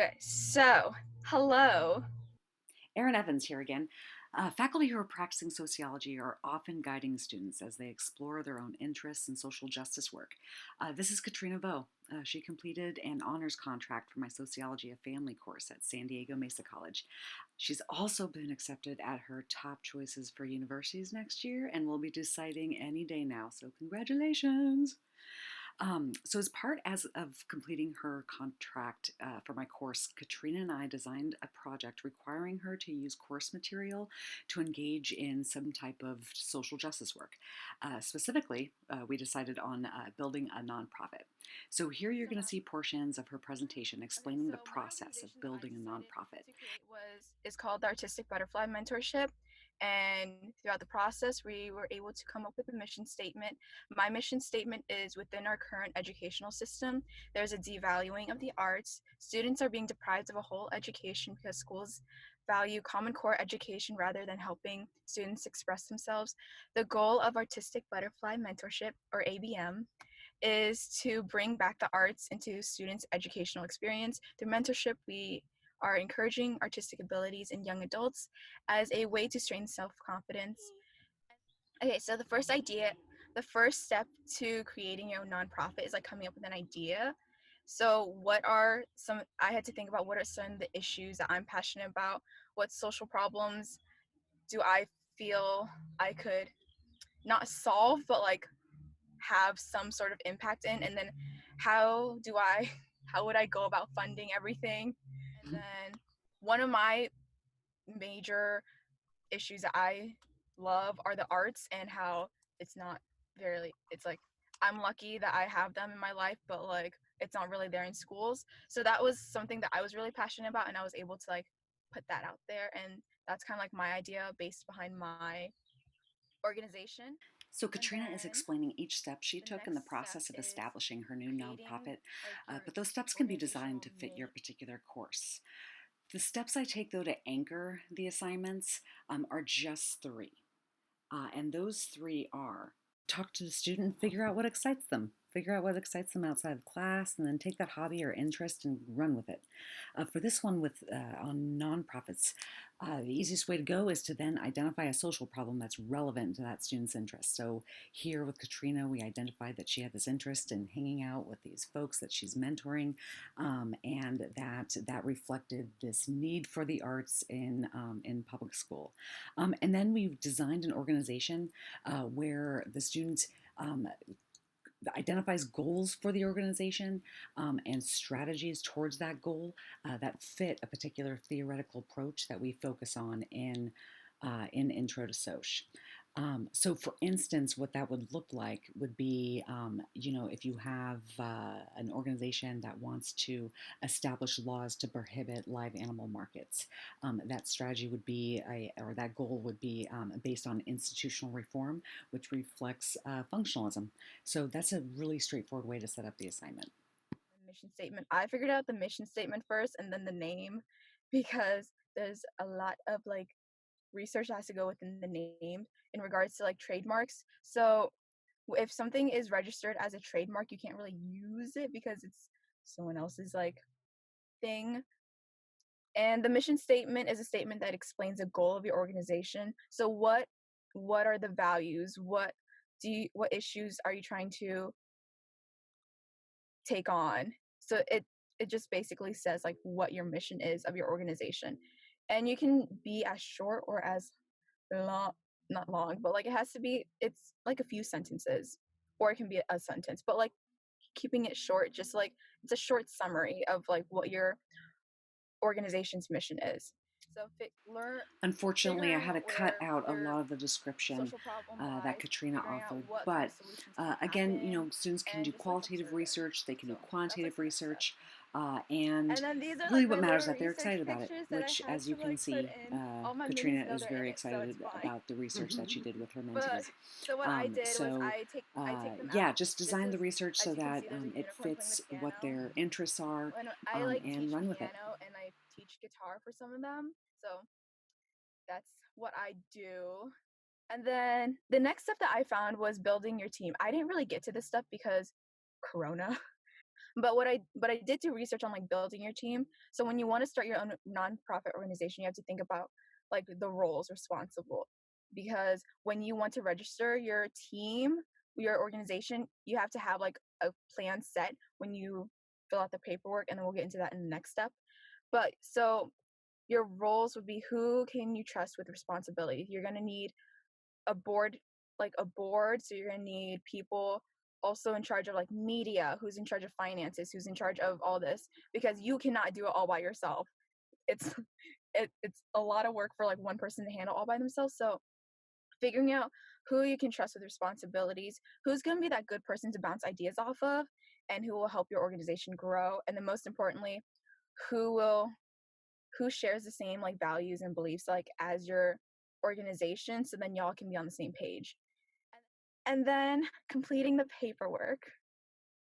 Okay, so hello. Erin Evans here again. Faculty who are practicing sociology are often guiding students as they explore their own interests in social justice work. This is Catrina Vo. She completed an honors contract for my Sociology of Family course at San Diego Mesa College. She's also been accepted at her top choices for universities next year and will be deciding any day now, so congratulations! So as part as of completing her contract for my course, Katrina and I designed a project requiring her to use course material to engage in some type of social justice work. Specifically, we decided on building a nonprofit. So here you're going to see portions of her presentation Okay, explaining the so one process of organization that I building a decided nonprofit. to create was is called the Artistic Butterfly Mentorship. And throughout the process, we were able to come up with a mission statement. My mission statement is within our current educational system, there's a devaluing of the arts. Students are being deprived of a whole education because schools value Common Core education rather than helping students express themselves. The goal of Artistic Butterfly Mentorship, or ABM, is to bring back the arts into students' educational experience. Through mentorship, we are encouraging artistic abilities in young adults as a way to strengthen self-confidence. Okay, so the first step to creating your own nonprofit is like coming up with an idea. So I had to think about what are some of the issues that I'm passionate about? What social problems do I feel I could not solve, but like have some sort of impact in, and then how do I how would I go about funding everything? And then one of my major issues that I love are the arts, and how it's not very it's like I'm lucky that I have them in my life, but like it's not really there in schools. So that was something that I was really passionate about, and I was able to like put that out there, and that's kind of like my idea based behind my organization. So And Katrina is then explaining each step she the took in the next step process of is establishing her new creating nonprofit, like your but those steps can be designed organizational to fit your name. particular course. The steps I take, though, to anchor the assignments are just three. And those three are talk to the student, figure out what excites them. Figure out what excites them outside of class, and then take that hobby or interest and run with it. For this one, with on nonprofits, the easiest way to go is to then identify a social problem that's relevant to that student's interest. So here with Katrina, we identified that she had this interest in hanging out with these folks that she's mentoring, and that reflected this need for the arts in public school. And then we designed an organization where the students identifies goals for the organization and strategies towards that goal that fit a particular theoretical approach that we focus on in Intro to Soc. So, for instance, what that would look like would be, if you have an organization that wants to establish laws to prohibit live animal markets, that strategy would be, or that goal would be based on institutional reform, which reflects functionalism. So, that's a really straightforward way to set up the assignment. The mission statement. I figured out the mission statement first and then the name, because there's a lot of like research that has to go within the name in regards to like trademarks. So if something is registered as a trademark, you can't really use it because it's someone else's like thing. And the mission statement is a statement that explains the goal of your organization. So what are the values? What issues are you trying to take on? So it just basically says like what your mission is of your organization. And you can be as short or as long, not long, but like it's like a few sentences, or it can be a sentence, but like keeping it short, just like it's a short summary of like what your organization's mission is. So Unfortunately, I figuring had to out cut where out a your lot of the description social problem that lies, Katrina figuring out offered. what kind But of solutions can again, happen, students can do and just like qualitative observe it. research, they can So do that's like quantitative the next step. research, and And then these are really like what my matters little is that they're research excited about it, pictures that I which, had as to you can like put see, in. All my minis Katrina know is they're in very it, so it's excited fine. about the research that she did with her But mentees. so what I did was So, I take them yeah, out. just This design the is, research as so you can that see, there's a it unicorn playing the fits what piano. their interests are, And I like and teach run with it. piano and I teach guitar for some of them. So that's what I do. And then the next step that I found was building your team. I didn't really get to this stuff because Corona. But I did do research on like building your team. So when you want to start your own nonprofit organization, you have to think about like the roles responsible, because when you want to register your team, your organization, you have to have like a plan set when you fill out the paperwork, and then we'll get into that in the next step. But so your roles would be, who can you trust with responsibility? You're going to need a board, like a board. So you're going to need people also in charge of like media, who's in charge of finances, who's in charge of all this, because you cannot do it all by yourself. It's it's a lot of work for like one person to handle all by themselves. So figuring out who you can trust with responsibilities, who's going to be that good person to bounce ideas off of, and who will help your organization grow, and then most importantly, who will who shares the same like values and beliefs like as your organization, so then y'all can be on the same page. And then completing the paperwork.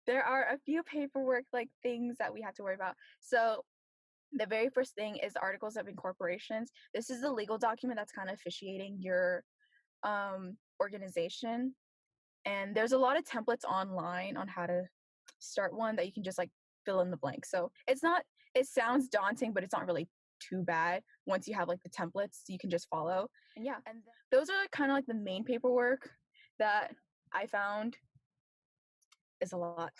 There are a few paperwork like things that we have to worry about. So the very first thing is articles of incorporations. This is the legal document that's kind of officiating your organization. And there's a lot of templates online on how to start one that you can just like fill in the blank. So it sounds daunting, but it's not really too bad once you have like the templates you can just follow. And yeah, and those are kind of like the main paperwork that I found is a lot.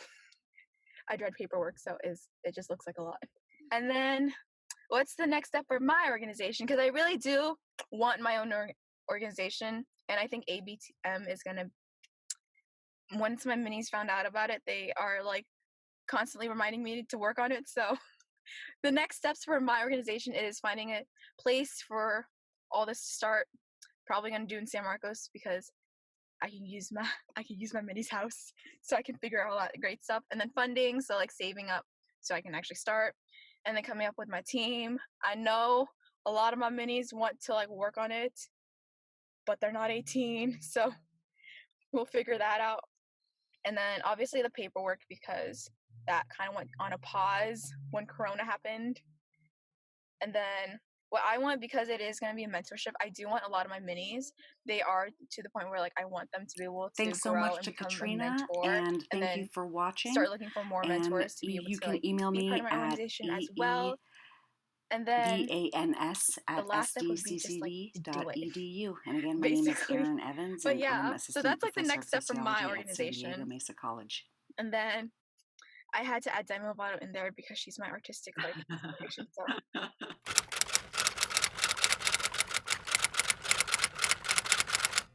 I dread paperwork, so it just looks like a lot. And then what's the next step for my organization? Because I really do want my own organization, and I think ABTM is gonna. Once my minis found out about it, they are like constantly reminding me to work on it. So the next steps for my organization is finding a place for all this to start. Probably gonna do in San Marcos, because I can use my minis house, so I can figure out all that great stuff. And then funding, so like saving up so I can actually start, and then coming up with my team. I know a lot of my minis want to like work on it, but they're not 18, so we'll figure that out. And then obviously the paperwork, because that kind of went on a pause when Corona happened. And then what I want, because it is going to be a mentorship, I do want a lot of my minis. They are to the point where like I want them to be able to Thanks so grow much and to become a Katrina, mentor, and and thank you then for watching. start looking for more And mentors to be able you to like can email be part of me my at organization as well. And then eevans the at last step would be just like to do it, sdccv.edu. And again, my name is basically. Erin Evans, But and I'm yeah, so Assistant that's like the Professor next of step for my Sociology at San Diego organization. Mesa College. And then I had to add Demi Lovato in there because she's my artistic like inspiration. So